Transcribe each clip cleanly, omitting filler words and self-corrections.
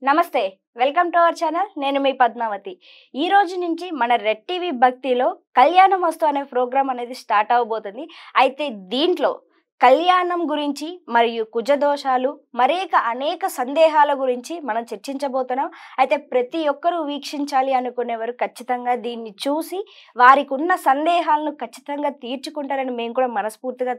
నమస్తే, welcome to our channel. నేను మీ పద్మావతి. ఈ రోజు నుంచి మన రెడ్ టీవీ భక్తిలో కళ్యాణం వస్తు అనే ప్రోగ్రామ్ అనేది స్టార్ట్ అవబోతుంది. అయితే దీంట్లో కళ్యాణం గురించి మరియు కుజదోషాలు అనేక సందేహాల గురించి మనం చర్చించబోతున్నాం. అయితే ప్రతి ఒక్కరూ వీక్షించాలి అనుకునేవారు ఖచ్చితంగా దీన్ని చూసి వారికి ఉన్న సందేహాలను ఖచ్చితంగా తీర్చుకుంటారని మేము కూడా మనస్ఫూర్తిగా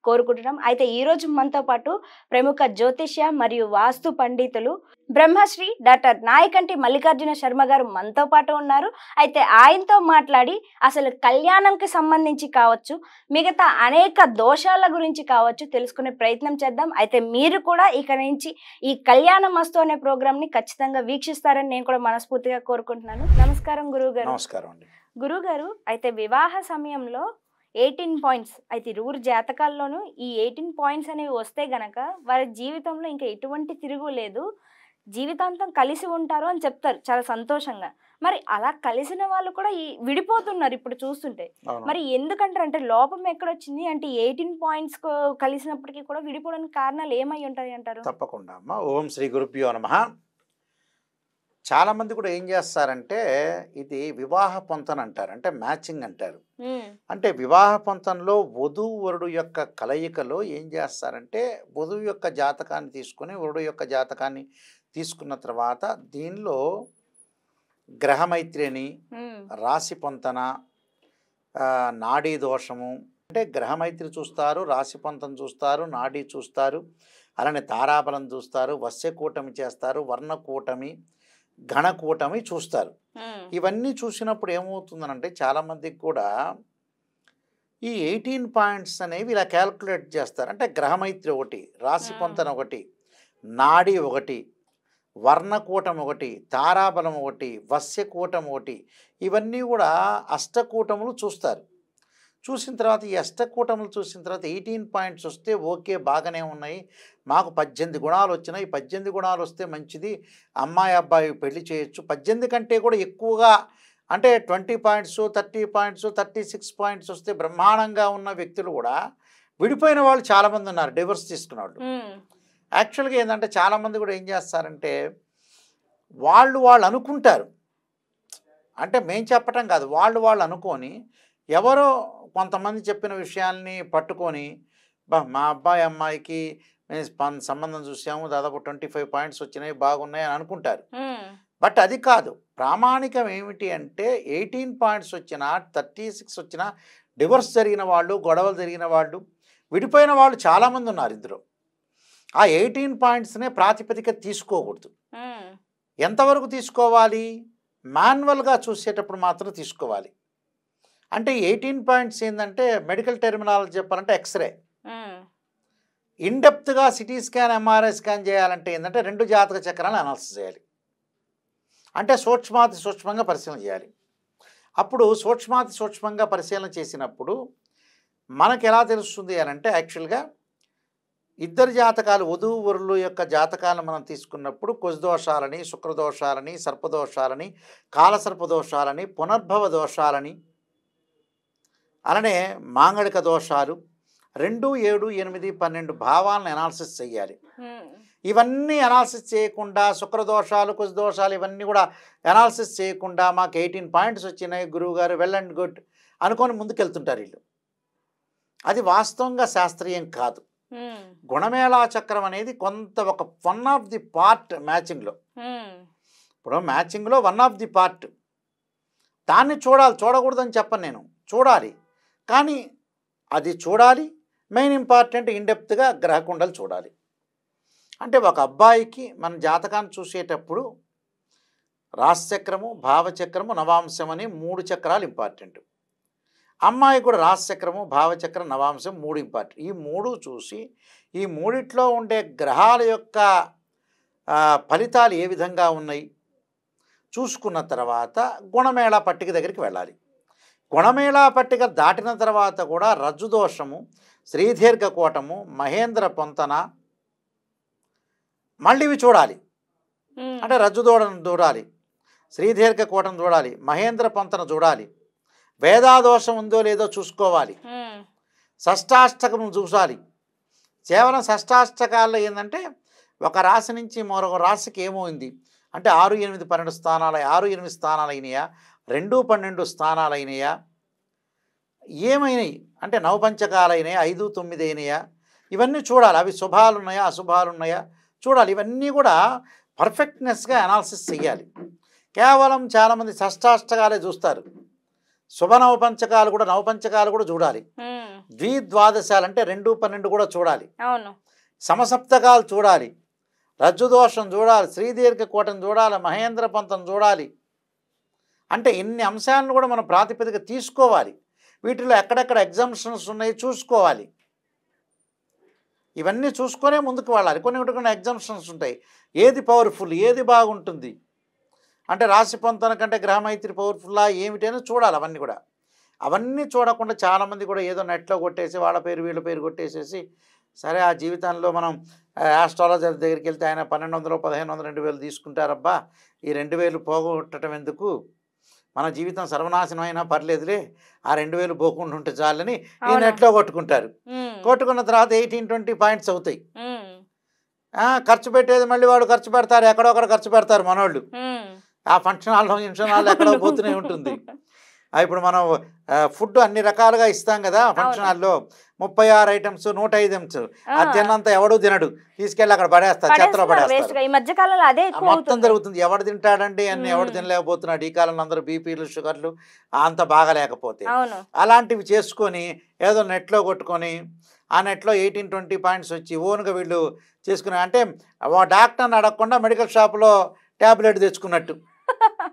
కోరుకుంటున్నాం. అయితే ఈరోజు మనతో పాటు ప్రముఖ జ్యోతిష్య మరియు వాస్తు పండితులు బ్రహ్మశ్రీ డాక్టర్ నాయకంటి మల్లికార్జున శర్మ గారు మనతో పాటు ఉన్నారు. అయితే ఆయనతో మాట్లాడి అసలు కళ్యాణంకి సంబంధించి కావచ్చు, మిగతా అనేక దోషాల గురించి కావచ్చు తెలుసుకునే ప్రయత్నం చేద్దాం. అయితే మీరు కూడా ఇక నుంచి ఈ కళ్యాణం మస్తు అనే ప్రోగ్రామ్ని ఖచ్చితంగా వీక్షిస్తారని నేను కూడా మనస్ఫూర్తిగా కోరుకుంటున్నాను. నమస్కారం గురువు గారు. నమస్కారం అండి. గురువు గారు, అయితే వివాహ సమయంలో 18 పాయింట్స్, అయితే ఇరువురు జాతకాల్లోనూ ఈ 18 పాయింట్స్ అనేవి వస్తే గనక వారి జీవితంలో ఇంకా ఎటువంటి తిరుగు లేదు, జీవితాంతం కలిసి ఉంటారు అని చెప్తారు చాలా సంతోషంగా. మరి అలా కలిసిన వాళ్ళు కూడా విడిపోతున్నారు ఇప్పుడు చూస్తుంటే. మరి ఎందుకంటారు, అంటే లోపం ఎక్కడొచ్చింది? అంటే 18 పాయింట్స్ కలిసినప్పటికీ కూడా విడిపోవడానికి కారణాలు ఏమై ఉంటాయి అంటారు? తప్పకుండా అమ్మ. ఓం శ్రీ గురుభ్యో నమః. చాలామంది కూడా ఏం చేస్తారంటే ఇది వివాహ పొంతన అంటారు, అంటే మ్యాచింగ్ అంటారు. అంటే వివాహ పొంతనలో వధువు వరుడు యొక్క కలయికలో ఏం చేస్తారంటే వధువు యొక్క జాతకాన్ని తీసుకొని వరుడు యొక్క జాతకాన్ని తీసుకున్న తర్వాత దీనిలో గ్రహమైత్రి అని, రాశి పొంతన, నాడీ దోషము, అంటే గ్రహమైత్రి చూస్తారు, రాశి పొంతన చూస్తారు, నాడీ చూస్తారు, అలానే తారాబలం చూస్తారు, వశ్యకూటమి చేస్తారు, వర్ణకూటమి, ఘనకూటమి చూస్తారు. ఇవన్నీ చూసినప్పుడు ఏమవుతుందనంటే చాలామందికి కూడా ఈ 18 పాయింట్స్ అనేవి ఇలా క్యాల్కులేట్ చేస్తారు. అంటే గ్రహమైత్రి ఒకటి, రాశి పొంతన ఒకటి, నాడి ఒకటి, వర్ణకూటం ఒకటి, తారాబలం ఒకటి, వశ్యకూటం ఒకటి, ఇవన్నీ కూడా అష్టకూటములు చూస్తారు. చూసిన తర్వాత ఈ అష్టకూటములు చూసిన తర్వాత 18 పాయింట్స్ వస్తే ఓకే, బాగానే ఉన్నాయి, మాకు 18 గుణాలు వచ్చినాయి, 18 గుణాలు వస్తే మంచిది, అమ్మాయి అబ్బాయి పెళ్లి చేయొచ్చు. 18 కంటే కూడా ఎక్కువగా అంటే 20 పాయింట్స్, 30 పాయింట్స్, 36 పాయింట్స్ వస్తే బ్రహ్మాండంగా ఉన్న వ్యక్తులు కూడా విడిపోయిన వాళ్ళు చాలామంది ఉన్నారు, డివోర్స్ తీసుకున్నాడు. యాక్చువల్గా ఏంటంటే చాలామంది కూడా ఏం చేస్తారంటే వాళ్ళు అనుకుంటారు, అంటే మేము చెప్పటం కాదు, వాళ్ళు అనుకొని ఎవరో కొంతమంది చెప్పిన విషయాల్ని పట్టుకొని మా అబ్బాయి అమ్మాయికి సంబంధం చూసాము, దాదాపు 25 పాయింట్స్ వచ్చినాయి, బాగున్నాయి అని అనుకుంటారు. బట్ అది కాదు. ప్రామాణికం ఏమిటి అంటే 18 పాయింట్స్ వచ్చినా, 36 వచ్చినా డివోర్స్ జరిగిన వాళ్ళు, గొడవలు జరిగిన వాళ్ళు, విడిపోయిన వాళ్ళు చాలామంది ఉన్నారు ఇందులో. ఆ 18 పాయింట్స్నే ప్రాతిపదిక తీసుకోకూడదు. ఎంతవరకు తీసుకోవాలి? మాన్యువల్గా చూసేటప్పుడు మాత్రం తీసుకోవాలి. అంటే 18 పాయింట్స్ ఏంటంటే మెడికల్ టెర్మినాలజీ చెప్పాలంటే ఎక్స్రే. ఇన్డెప్త్గా సిటీ స్కాన్, ఎంఆర్ఐ స్కాన్ చేయాలంటే ఏంటంటే 2 జాతక చక్రాలను అనాలిసిస్ చేయాలి. అంటే సూక్ష్మంగా పరిశీలన చేయాలి. అప్పుడు సూక్ష్మంగా పరిశీలన చేసినప్పుడు మనకు ఎలా తెలుస్తుంది అని అంటే యాక్చువల్గా ఇద్దరు జాతకాలు, వధువు వరుల యొక్క జాతకాలను మనం తీసుకున్నప్పుడు కుజదోషాలని, శుక్రదోషాలని, సర్పదోషాలని, కాలసర్పదోషాలని, పునర్భవ దోషాలని, అలానే మాంగళిక దోషాలు, 2, 7, 8, 12 భావాలను అనాలిసిస్ చేయాలి. ఇవన్నీ అనాలిసిస్ చేయకుండా శుక్రదోషాలు, కుజదోషాలు ఇవన్నీ కూడా అనాలిసిస్ చేయకుండా మాకు 18 పాయింట్స్ వచ్చినాయి గురువు గారు, వెల్ అండ్ గుడ్ అనుకొని ముందుకెళ్తుంటారు వీళ్ళు. అది వాస్తవంగా శాస్త్రీయం కాదు. గుణమేళా చక్రం అనేది ఒక 1 ఆఫ్ ది పార్ట్ మ్యాచింగ్లో. ఇప్పుడు మ్యాచింగ్లో 1 ఆఫ్ ది పార్ట్, దాన్ని చూడాలి, చూడకూడదని చెప్పను నేను, చూడాలి. కానీ అది చూడాలి. మెయిన్ ఇంపార్టెంట్ ఇన్డెప్త్గా గ్రహకుండలు చూడాలి. అంటే ఒక అబ్బాయికి మన జాతకాన్ని చూసేటప్పుడు రాశిచక్రము, భావచక్రము, నవాంశం అని 3 చక్రాలు ఇంపార్టెంట్. అమ్మాయి కూడా రాశిచక్రము, భావచక్రం, నవాంశం 3 ఇంపార్టెంట్. ఈ 3 చూసి ఈ మూడిట్లో ఉండే గ్రహాల యొక్క ఫలితాలు ఏ విధంగా ఉన్నాయి చూసుకున్న తర్వాత గుణమేళా పట్టిక దగ్గరికి వెళ్ళాలి. గుణమేళా పట్టిక దాటిన తర్వాత కూడా రజ్జుదోషము, శ్రీదీర్ఘకోటము, మహేంద్ర పొంతన మళ్ళీ ఇవి చూడాలి. అంటే రజ్జుదోడను చూడాలి, శ్రీదీర్ఘకోటం చూడాలి, మహేంద్ర పొంతన చూడాలి, వేదాదోషం ఉందో లేదో చూసుకోవాలి, షష్టాష్టకం చూడాలి, కేవలం షష్టాష్టకాల్లో ఏంటంటే ఒక రాశి నుంచి మరొక రాశికి ఏమైంది అంటే 6, 8, 12 స్థానాలు 6, 8 స్థానాలు అయినాయా, 2, 12 స్థానాలు అయినాయా, ఏమైనాయి అంటే నవపంచకాలు అయినాయా, 5, 9 అయినాయా, ఇవన్నీ చూడాలి. అవి శుభాలు ఉన్నాయా అశుభాలు ఉన్నాయా చూడాలి. ఇవన్నీ కూడా పర్ఫెక్ట్నెస్గా అనాలిసిస్ చెయ్యాలి. కేవలం చాలామంది షష్టాష్టకాలే చూస్తారు. శుభ నవపంచకాలు కూడా చూడాలి. ద్విద్వాదశాలు అంటే 2, 12 కూడా చూడాలి. సమసప్తకాలు చూడాలి. రజ్జుదోషం చూడాలి. శ్రీదీర్ఘ కోటం చూడాలి. మహేంద్ర పంతం చూడాలి. అంటే ఇన్ని అంశాలను కూడా మనం ప్రాతిపదిక తీసుకోవాలి. వీటిలో ఎక్కడెక్కడ ఎగ్జామ్షన్స్ ఉన్నాయి చూసుకోవాలి. ఇవన్నీ చూసుకొనే ముందుకు వెళ్ళాలి. కొన్ని ఎగ్జామ్షన్స్ ఉంటాయి. ఏది పవర్ఫుల్, ఏది బాగుంటుంది అంటే రాశి పొంతన కంటే గ్రహమైత్రి పవర్ఫుల్లా ఏమిటైనా చూడాలి. అవన్నీ చూడకుండా చాలామంది కూడా ఏదో నెట్లో కొట్టేసి వాళ్ళ పేరు వీళ్ళ పేరు కొట్టేసేసి సరే ఆ జీవితంలో మనం ఆస్ట్రాలజర్ దగ్గరికి వెళ్తే ఆయన 1200, 1500, 2000 తీసుకుంటారబ్బా, ఈ 2000 పోగొట్టడం ఎందుకు, మన జీవితం సర్వనాశనం అయినా పర్లేదులే, ఆ 2000 పోకుండా ఉంటే చాలని ఈ నెట్లో కొట్టుకుంటారు. కొట్టుకున్న తర్వాత 18, 20 పాయింట్స్ అవుతాయి. ఖర్చు పెట్టేది మళ్ళీ వాడు ఖర్చు పెడతారు, ఎక్కడొక్కడ ఖర్చు పెడతారు మనోళ్ళు. ఆ ఫంక్షన్ హాల్లో ఎక్కడో పోతూనే ఉంటుంది. ఇప్పుడు మనం ఫుడ్ అన్ని రకాలుగా ఇస్తాం కదా ఫంక్షన్ హాల్లో, 36 ఐటమ్స్, 105 ఐటమ్స్. అది తిన్నంత ఎవడు తినడు, తీసుకెళ్ళి అక్కడ పడేస్తారు, చెత్తలో పడేస్తారు. మొత్తం జరుగుతుంది. ఎవడు తింటాడండి అన్ని, ఎవడు తినలేకపోతున్నాడు. ఈ కాలంలో అందరూ బీపీలు షుగర్లు అంత బాగాలేకపోతే అలాంటివి చేసుకొని ఏదో నెట్లో కొట్టుకొని ఆ నెట్లో 18, 20 పాయింట్స్ వచ్చి ఓన్గా వీళ్ళు చేసుకుని అంటే డాక్టర్ని అడగకుండా మెడికల్ షాప్లో ట్యాబ్లెట్ తెచ్చుకున్నట్టు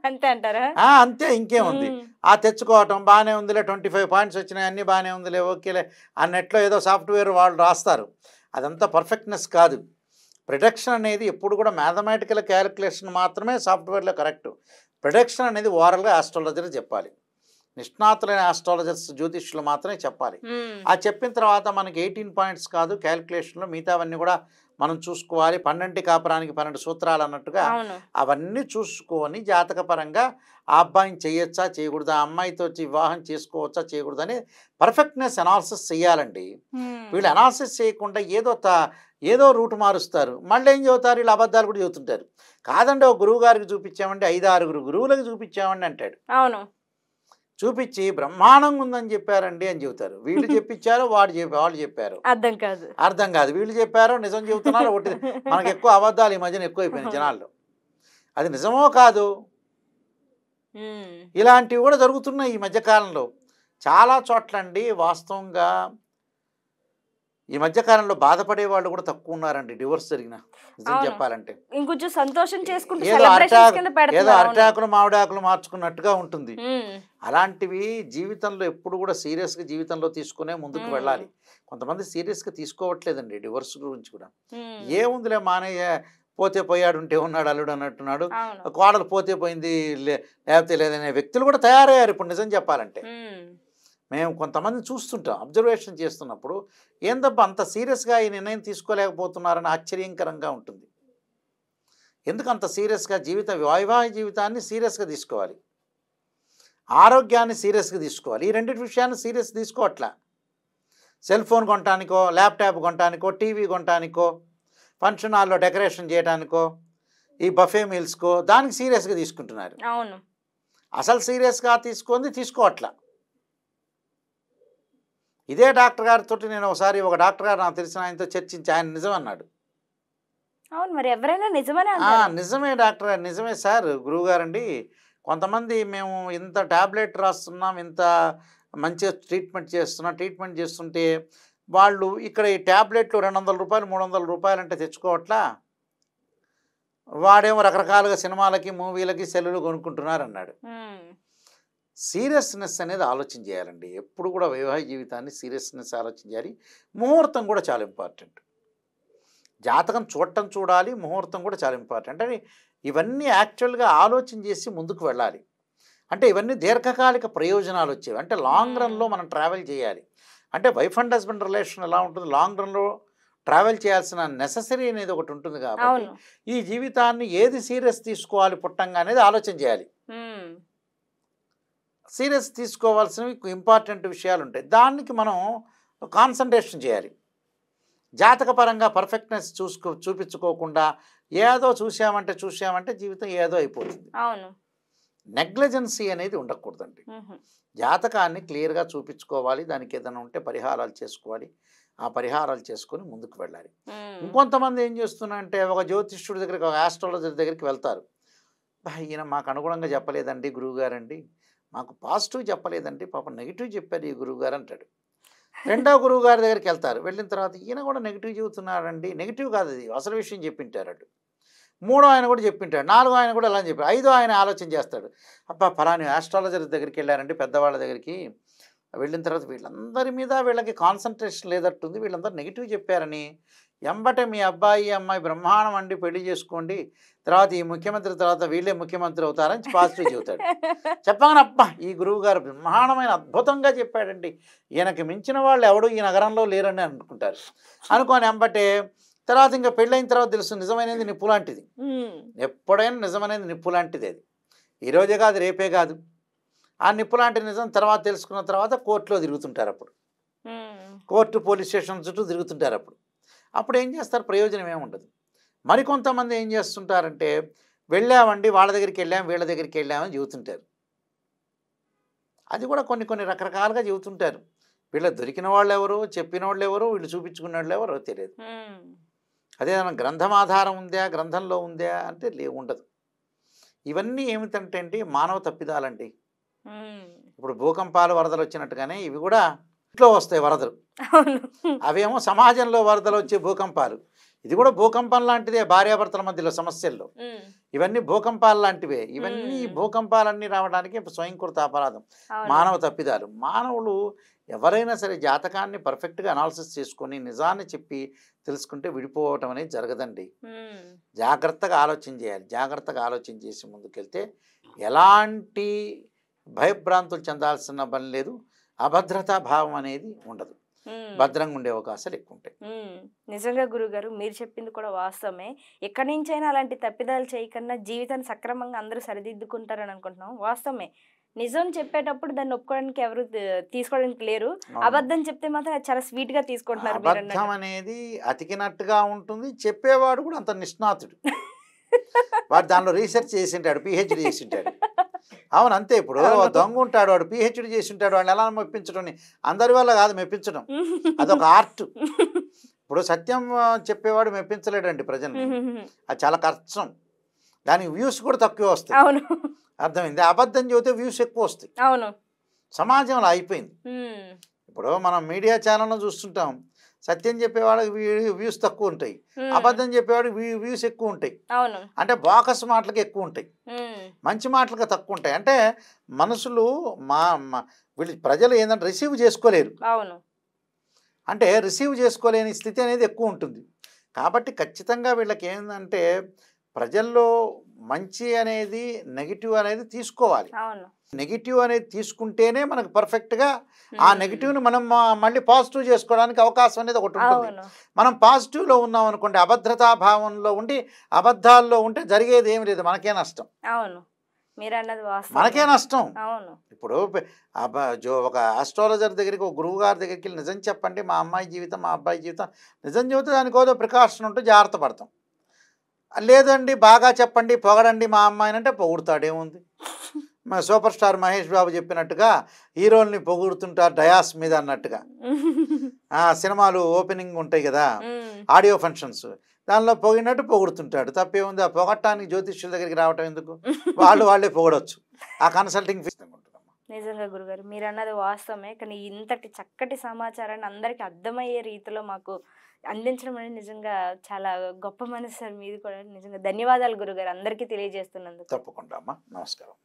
అంతే అంటారా? అంతే, ఇంకేముంది. ఆ తెచ్చుకోవటం బాగానే ఉందిలే, 25 పాయింట్స్ వచ్చినాయి, అన్నీ బాగానే ఉందిలే, ఓకేలే. ఆ నెట్లో ఏదో సాఫ్ట్వేర్ వాళ్ళు రాస్తారు, అదంతా పర్ఫెక్ట్నెస్ కాదు. ప్రిడిక్షన్ అనేది ఎప్పుడు కూడా మ్యాథమెటికల్ క్యాలిక్యులేషన్ మాత్రమే సాఫ్ట్వేర్లో కరెక్ట్. ప్రిడిక్షన్ అనేది ఓరల్గా ఆస్ట్రాలజర్ చెప్పాలి. నిష్ణాతులైన ఆస్ట్రాలజర్స్ జ్యోతిష్యులు మాత్రమే చెప్పాలి. ఆ చెప్పిన తర్వాత మనకి 18 పాయింట్స్ కాదు క్యాలిక్యులేషన్లో, మిగతావన్నీ కూడా మనం చూసుకోవాలి. 12 కాపురానికి 12 సూత్రాలు అన్నట్టుగా అవన్నీ చూసుకొని జాతకపరంగా ఆ అబ్బాయిని చేయొచ్చా చేయకూడదా, ఆ అమ్మాయితో వివాహం చేసుకోవచ్చా చేయకూడదు అని పర్ఫెక్ట్నెస్ అనాలిసిస్ చేయాలండి. వీళ్ళు అనాలిసిస్ చేయకుండా ఏదో రూట్ మారుస్తారు. మళ్ళీ ఏం చెబుతారు, వీళ్ళు అబద్ధాలు కూడా చెబుతుంటారు. కాదండి ఒక గురువు గారికి చూపించామండి, 5, 6 గురువులకు చూపించామండి అంటాడు. చూపించి బ్రహ్మాండంగా ఉందని చెప్పారండి అని చెబుతారు. వీళ్ళు చెప్పించారో వాళ్ళు చెప్పారు అర్థం కాదు. వీళ్ళు చెప్పారో నిజం చెబుతున్నారో ఒకటి. మనకు ఎక్కువ అబద్ధాలు ఈ మధ్యన ఎక్కువైపోయినాయి జనాల్లో. అది నిజమో కాదు, ఇలాంటివి కూడా జరుగుతున్నాయి ఈ మధ్యకాలంలో చాలా చోట్ల అండి. వాస్తవంగా ఈ మధ్యకాలంలో బాధపడే వాళ్ళు కూడా తక్కువ ఉన్నారండి డివోర్స్ జరిగిన. నిజం చెప్పాలంటే ఇంకొంచెం సంతోషం చేసుకుంటూ ఏదో అరటాకులు మామిడాకులు మార్చుకున్నట్టుగా ఉంటుంది. అలాంటివి జీవితంలో ఎప్పుడు కూడా సీరియస్గా జీవితంలో తీసుకునే ముందుకు వెళ్ళాలి. కొంతమంది సీరియస్గా తీసుకోవట్లేదండి డివోర్స్ గురించి కూడా. ఏముందిలే పోతే పోయాడు ఉంటే ఉన్నాడు అల్లుడు అన్నట్టున్నాడు, కోడలు పోతే పోయింది లేకపోతే లేదనే వ్యక్తులు కూడా తయారయ్యారు ఇప్పుడు నిజం చెప్పాలంటే. మేము కొంతమంది చూస్తుంటాం, అబ్జర్వేషన్ చేస్తున్నప్పుడు ఏందబ్బా అంత సీరియస్గా ఈ నిర్ణయం తీసుకోలేకపోతున్నారని ఆశ్చర్యకరంగా ఉంటుంది. ఎందుకు అంత సీరియస్గా వైవాహిక జీవితాన్ని సీరియస్గా తీసుకోవాలి, ఆరోగ్యాన్ని సీరియస్గా తీసుకోవాలి. ఈ రెండింటి విషయాన్ని సీరియస్ తీసుకోవట్లా. సెల్ ఫోన్ కొనటానికో, ల్యాప్టాప్ కొనటానికో, టీవీ కొనటానికో, ఫంక్షన్ హాల్లో డెకరేషన్ చేయడానికో, ఈ బఫే మీల్స్కో దానికి సీరియస్గా తీసుకుంటున్నారు. అసలు సీరియస్గా తీసుకోవట్లా. ఇదే డాక్టర్ గారితో నేను ఒకసారి ఒక డాక్టర్ గారు నాకు తెలిసిన ఆయనతో చర్చించి ఆయన నిజం అన్నాడు. మరి ఎవరైనా నిజమే డాక్టర్ గారు, నిజమే సార్ గురువు గారండి. కొంతమంది మేము ఇంత ట్యాబ్లెట్ రాస్తున్నాం, ఇంత మంచిగా ట్రీట్మెంట్ చేస్తుంటే వాళ్ళు ఇక్కడ ఈ ట్యాబ్లెట్లు 200 రూపాయలు 300 రూపాయలు అంటే తెచ్చుకోవట్లా, వాడేమో రకరకాలుగా సినిమాలకి మూవీలకి సెల్లులు కొనుక్కుంటున్నారు అన్నాడు. సీరియస్నెస్ అనేది ఆలోచన చేయాలండి. ఎప్పుడు కూడా వైవాహిక జీవితాన్ని సీరియస్నెస్ ఆలోచన చేయాలి. ముహూర్తం కూడా చాలా ఇంపార్టెంట్. జాతకం చూడాలి, ముహూర్తం కూడా చాలా ఇంపార్టెంట్. అంటే ఇవన్నీ యాక్చువల్గా ఆలోచన చేసి ముందుకు వెళ్ళాలి. అంటే ఇవన్నీ దీర్ఘకాలిక ప్రయోజనాలు వచ్చేవి. అంటే లాంగ్ రన్లో మనం ట్రావెల్ చేయాలి. అంటే వైఫ్ అండ్ హస్బెండ్ రిలేషన్ ఎలా ఉంటుంది, లాంగ్ రన్లో ట్రావెల్ చేయాల్సిన నెససరీ అనేది ఒకటి ఉంటుంది. కాబట్టి ఈ జీవితాన్ని ఏది సీరియస్ తీసుకోవాలి పుట్టంగా అనేది ఆలోచన చేయాలి. సీరియస్ తీసుకోవాల్సినవి ఇంపార్టెంట్ విషయాలు ఉంటాయి, దానికి మనం కాన్సన్ట్రేషన్ చేయాలి. జాతకపరంగా పర్ఫెక్ట్నెస్ చూపించుకోకుండా ఏదో చూసామంటే జీవితం ఏదో అయిపోతుంది. అవును. నెగ్లిజెన్సీ అనేది ఉండకూడదండి. జాతకాన్ని క్లియర్గా చూపించుకోవాలి, దానికి ఏదైనా ఉంటే పరిహారాలు చేసుకోవాలి, ఆ పరిహారాలు చేసుకొని ముందుకు వెళ్ళాలి. ఇంకొంతమంది ఏం చేస్తున్నారంటే ఒక జ్యోతిష్యుడి దగ్గరికి, ఒక ఆస్ట్రాలజర్ దగ్గరికి వెళ్తారు. ఈయన మాకు అనుగుణంగా చెప్పలేదండి గురువుగారండి, మాకు పాజిటివ్ చెప్పలేదండి, పాపం నెగిటివ్ చెప్పారు ఈ గురువుగారు అంటాడు. రెండో గురువు గారి దగ్గరికి వెళ్తారు. వెళ్ళిన తర్వాత ఈయన కూడా నెగిటివ్ చెబుతున్నాడండి, నెగిటివ్ కాదు అది అసలు విషయం చెప్పింటారు అటు. మూడో ఆయన కూడా చెప్పింటాడు, నాలుగో ఆయన కూడా అలా చెప్పాడు, ఐదో ఆయన ఆలోచన చేస్తాడు, అబ్బా ఫలాని ఆస్ట్రాలజర్ దగ్గరికి వెళ్ళారండి పెద్దవాళ్ళ దగ్గరికి, వెళ్ళిన తర్వాత వీళ్ళందరి మీద వీళ్ళకి కాన్సన్ట్రేషన్ లేదట్టుంది, వీళ్ళందరూ నెగిటివ్ చెప్పారని ఎంబటే మీ అబ్బాయి అమ్మాయి బ్రహ్మాండం అండి పెళ్లి చేసుకోండి, తర్వాత ఈ ముఖ్యమంత్రి తర్వాత వీళ్ళే ముఖ్యమంత్రి అవుతారని పాజిటివ్ చెబుతాడు. చెప్పగానే అబ్బా ఈ గురువు గారు బ్రహ్మాండమైన అద్భుతంగా చెప్పాడండి, ఈయనకి మించిన వాళ్ళు ఎవడు ఈ నగరంలో లేరని అనుకుంటారు. అనుకోని ఎంబటే తర్వాత ఇంకా పెళ్ళైన తర్వాత తెలుసు నిజమైనది నిప్పు లాంటిది. ఎప్పుడైనా నిజమనేది నిప్పు లాంటిది, అది ఈరోజే కాదు రేపే కాదు. ఆ నిప్పు లాంటి నిజం తర్వాత తెలుసుకున్న తర్వాత కోర్టులో తిరుగుతుంటారు, అప్పుడు కోర్టు పోలీస్ స్టేషన్ చుట్టూ తిరుగుతుంటారు. అప్పుడు ఏం చేస్తారు, ప్రయోజనం ఏముండదు. మరికొంతమంది ఏం చేస్తుంటారంటే వెళ్ళామండి వాళ్ళ దగ్గరికి వెళ్ళాం వీళ్ళ దగ్గరికి వెళ్ళామని చెబుతుంటారు. అది కూడా కొన్ని రకరకాలుగా చెబుతుంటారు. వీళ్ళ దొరికిన వాళ్ళు ఎవరు, చెప్పిన వాళ్ళు ఎవరు, వీళ్ళు చూపించుకున్న వాళ్ళు ఎవరో తెలియదు. అదేదైనా గ్రంథం ఆధారం ఉందా, గ్రంథంలో ఉందా అంటే ఉండదు. ఇవన్నీ ఏమిటంటే అండి మానవ తప్పిదాలండి. ఇప్పుడు భూకంపాలు వరదలు వచ్చినట్టుగానే ఇవి కూడా ఇంట్లో వస్తాయి వరదలు, అవేమో సమాజంలో వరదలు వచ్చే భూకంపాలు. ఇది కూడా భూకంపం లాంటిదే, భార్యాభర్తల మధ్యలో సమస్యల్లో ఇవన్నీ భూకంపాలు లాంటివే. ఇవన్నీ భూకంపాలన్నీ రావడానికి స్వయంకృత అపరాధం, మానవ తప్పిదాలు. మానవులు ఎవరైనా సరే జాతకాన్ని పర్ఫెక్ట్గా అనాలిసిస్ చేసుకొని నిజాన్ని చెప్పి తెలుసుకుంటే విడిపోవటం అనేది జరగదండి. జాగ్రత్తగా ఆలోచన చేయాలి. జాగ్రత్తగా ఆలోచన చేసి ముందుకెళ్తే ఎలాంటి భయభ్రాంతులు చెందాల్సిన పని లేదు, అభద్రతా భావం అనేది ఉండదు, భద్రంగా ఉండే అవకాశాలు ఎక్కువ ఉంటాయి. నిజంగా గురుగారు మీరు చెప్పింది కూడా వాస్తవమే. ఎక్కడి నుంచైనా అలాంటి తప్పిదాలు చేయకుండా జీవితాన్ని సక్రమంగా అందరూ సరిదిద్దుకుంటారని అనుకుంటున్నాం. వాస్తవమే, నిజం చెప్పేటప్పుడు దాన్ని ఒప్పుకోవడానికి ఎవరు తీసుకోవడానికి లేరు. అబద్ధం చెప్తే మాత్రం అది చాలా స్వీట్ గా తీసుకుంటున్నారు. అబద్ధం అనేది అతికినట్టుగా ఉంటుంది, చెప్పేవాడు కూడా అంత నిష్ణాతుడు, వాడు దానిలో రీసెర్చ్ చేసి ఉంటాడు, పిహెచ్డి చేసి ఉంటాడు. అవును అంతే. ఇప్పుడు దొంగ ఉంటాడు, వాడు పిహెచ్డి చేసి ఉంటాడు, వాడిని ఎలా మెప్పించడం, అందరి వల్ల కాదు మెప్పించడం, అదొక ఆర్ట్. ఇప్పుడు సత్యం చెప్పేవాడు మెప్పించలేడండి ప్రజల్ని, అది చాలా కష్టం, దానికి వ్యూస్ కూడా తక్కువ వస్తాయి. అవును, అర్థమైంది. అబద్ధం చెబితే వ్యూస్ ఎక్కువ వస్తాయి. అవును, సమాజంలో అయిపోయింది. ఇప్పుడు మనం మీడియా ఛానల్లో చూస్తుంటాం, సత్యం చెప్పేవాడికి వ్యూస్ తక్కువ ఉంటాయి, అబద్ధం చెప్పేవాడికి వ్యూస్ ఎక్కువ ఉంటాయి. అంటే బోకస్ మాటలకు ఎక్కువ ఉంటాయి, మంచి మాటలకు తక్కువ ఉంటాయి. అంటే మనుషులు వీళ్ళు ప్రజలు ఏంటంటే రిసీవ్ చేసుకోలేరు, అంటే రిసీవ్ చేసుకోలేని స్థితి అనేది ఎక్కువ ఉంటుంది. కాబట్టి ఖచ్చితంగా వీళ్ళకి ఏంటంటే ప్రజల్లో మంచి అనేది నెగిటివ్ అనేది తీసుకోవాలి. నెగిటివ్ అనేది తీసుకుంటేనే మనకు పర్ఫెక్ట్గా ఆ నెగిటివ్ని మనం మళ్ళీ పాజిటివ్ చేసుకోవడానికి అవకాశం అనేది ఒకటి ఉంటుంది. మనం పాజిటివ్లో ఉన్నాం అనుకోండి, అభద్రతా భావంలో ఉండి అబద్ధాల్లో ఉంటే జరిగేది ఏమి లేదు, మనకే నష్టం. మనకే నష్టం. ఇప్పుడు ఒక ఆస్ట్రాలజర్ దగ్గరికి, ఒక గురువు గారి దగ్గరికి వెళ్ళి నిజం చెప్పండి, మా అమ్మాయి జీవితం మా అబ్బాయి జీవితం నిజం చెబితే దానికి ఏదో ప్రికాషన్ ఉంటే జాగ్రత్త పడతాం. లేదండి బాగా చెప్పండి పొగడండి మా అమ్మాయిని అంటే పొగుడుతాడేముంది. సూపర్ స్టార్ మహేష్ బాబు చెప్పినట్టుగా హీరోల్ని పొగుడుతుంటారు డయాస్ మీద అన్నట్టుగా. సినిమాలు ఓపెనింగ్ ఉంటాయి కదా, ఆడియో ఫంక్షన్స్, దానిలో పొగిడినట్టు పొగుడుతుంటాడు, తప్పేముంది. ఆ పొగట్టానికి జ్యోతిష్యుల దగ్గరికి రావటం ఎందుకు, వాళ్ళే పొగడొచ్చు, ఆ కన్సల్టింగ్ ఫీజు. నిజంగా గురుగారు మీరు అన్నది వాస్తవమే, కానీ ఇంతటి చక్కటి సమాచారాన్ని అందరికీ అర్థమయ్యే రీతిలో మాకు అందించడం అనేది నిజంగా చాలా గొప్ప మనసు సార్ మీది కూడా. నిజంగా ధన్యవాదాలు గురుగారు అందరికీ తెలియజేస్తున్నందుకు. తప్పకుండా అమ్మా, నమస్కారం.